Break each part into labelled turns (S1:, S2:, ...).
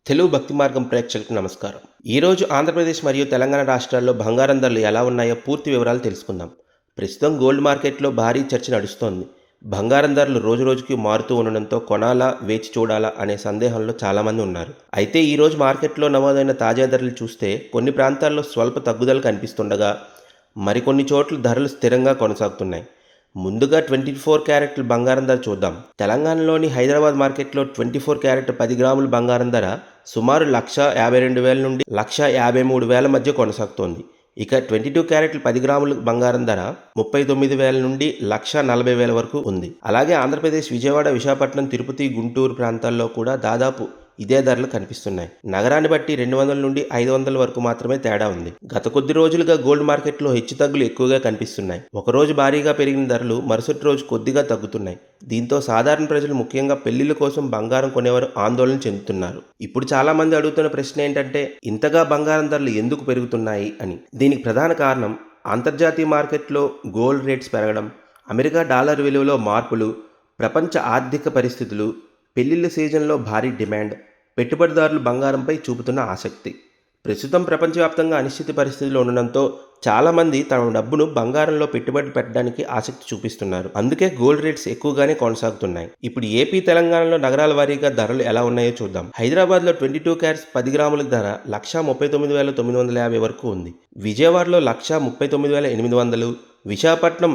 S1: తెలుగు భక్తి మార్గం ప్రేక్షకులకు నమస్కారం. ఈరోజు ఆంధ్రప్రదేశ్ మరియు తెలంగాణ రాష్ట్రాల్లో బంగారం ధరలు ఎలా ఉన్నాయో పూర్తి వివరాలు తెలుసుకుందాం. ప్రస్తుతం గోల్డ్ మార్కెట్లో భారీ చర్చ నడుస్తోంది. బంగారం ధరలు రోజురోజుకి మారుతూ ఉండడంతో కొనాలా, వేచి చూడాలా అనే సందేహంలో చాలామంది ఉన్నారు. అయితే ఈరోజు మార్కెట్లో నమోదైన తాజా ధరలు చూస్తే కొన్ని ప్రాంతాల్లో స్వల్ప తగ్గుదల కనిపిస్తుండగా మరికొన్ని చోట్ల ధరలు స్థిరంగా కొనసాగుతున్నాయి. ముందుగా 24 క్యారెట్ల బంగారం ధర చూద్దాం. తెలంగాణలోని హైదరాబాద్ మార్కెట్లో 24 క్యారెట్ 10 గ్రాముల బంగారం ధర సుమారు 1,52,000 నుండి 1,53,000 మధ్య కొనసాగుతోంది. ఇక 22 క్యారెట్ల 10 గ్రాముల బంగారం ధర 39,000 నుండి 1,40,000 వరకు ఉంది. అలాగే ఆంధ్రప్రదేశ్ విజయవాడ, విశాఖపట్నం, తిరుపతి, గుంటూరు ప్రాంతాల్లో కూడా దాదాపు ఇదే ధరలు కనిపిస్తున్నాయి. నగరాన్ని బట్టి 200 నుండి 500 వరకు మాత్రమే తేడా ఉంది. గత కొద్ది రోజులుగా గోల్డ్ మార్కెట్లో హెచ్చుతగ్గులు ఎక్కువగా కనిపిస్తున్నాయి. ఒకరోజు భారీగా పెరిగిన ధరలు మరుసటి రోజు కొద్దిగా తగ్గుతున్నాయి. దీంతో సాధారణ ప్రజలు, ముఖ్యంగా పెళ్లిళ్ల కోసం బంగారం కొనేవారు ఆందోళన చెందుతున్నారు. ఇప్పుడు చాలా మంది అడుగుతున్న ప్రశ్న ఏంటంటే, ఇంతగా బంగారం ధరలు ఎందుకు పెరుగుతున్నాయి అని. దీనికి ప్రధాన కారణం అంతర్జాతీయ మార్కెట్లో గోల్డ్ రేట్స్ పెరగడం, అమెరికా డాలర్ విలువలో మార్పులు, ప్రపంచ ఆర్థిక పరిస్థితులు, పెళ్లిళ్ల సీజన్లో భారీ డిమాండ్, పెట్టుబడిదారులు బంగారంపై చూపుతున్న ఆసక్తి. ప్రస్తుతం ప్రపంచవ్యాప్తంగా అనిశ్చిత పరిస్థితులు ఉండడంతో చాలామంది తమ డబ్బును బంగారంలో పెట్టుబడి పెట్టడానికి ఆసక్తి చూపిస్తున్నారు. అందుకే గోల్డ్ రేట్స్ ఎక్కువగానే కొనసాగుతున్నాయి. ఇప్పుడు ఏపీ, తెలంగాణలో నగరాల వారీగా ధరలు ఎలా ఉన్నాయో చూద్దాం. హైదరాబాద్లో 22 క్యారెట్స్ 10 గ్రాముల ధర 1,39,950 వరకు ఉంది. విజయవాడలో 1,39,800, విశాఖపట్నం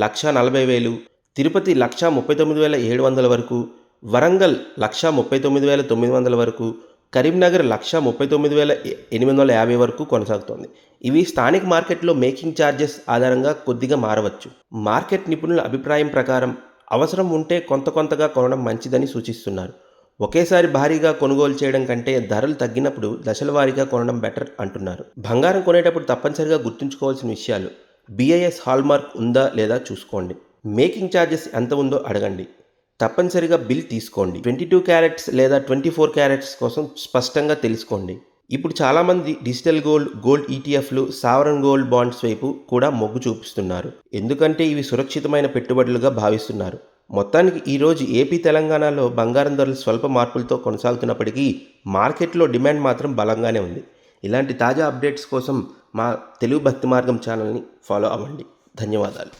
S1: 1,40,000, తిరుపతి 1,39,700 వరకు, వరంగల్ 1,39,900 వరకు, కరీంనగర్ 1,39,850 వరకు కొనసాగుతోంది. ఇవి స్థానిక మార్కెట్లో మేకింగ్ ఛార్జెస్ ఆధారంగా కొద్దిగా మారవచ్చు. మార్కెట్ నిపుణుల అభిప్రాయం ప్రకారం అవసరం ఉంటే కొంతగా కొనడం మంచిదని సూచిస్తున్నారు. ఒకేసారి భారీగా కొనుగోలు చేయడం కంటే ధరలు తగ్గినప్పుడు దశల వారీగా కొనడం బెటర్ అంటున్నారు. బంగారం కొనేటప్పుడు తప్పనిసరిగా గుర్తుంచుకోవాల్సిన విషయాలు: BIS హాల్మార్క్ ఉందా లేదా చూసుకోండి. మేకింగ్ ఛార్జెస్ ఎంత ఉందో అడగండి. తప్పనిసరిగా బిల్ తీసుకోండి. 22 క్యారెట్స్ లేదా 24 క్యారెట్స్ కోసం స్పష్టంగా తెలుసుకోండి. ఇప్పుడు చాలామంది డిజిటల్ గోల్డ్ ETFలు, సావరన్ గోల్డ్ బాండ్స్ వైపు కూడా మొగ్గు చూపిస్తున్నారు. ఎందుకంటే ఇవి సురక్షితమైన పెట్టుబడులుగా భావిస్తున్నారు. మొత్తానికి ఈరోజు ఏపీ, తెలంగాణలో బంగారం ధరలు స్వల్ప మార్పులతో కొనసాగుతున్నప్పటికీ మార్కెట్లో డిమాండ్ మాత్రం బలంగానే ఉంది. ఇలాంటి తాజా అప్డేట్స్ కోసం మా తెలుగు భక్తి మార్గం ఛానల్ని ఫాలో అవ్వండి. ధన్యవాదాలు.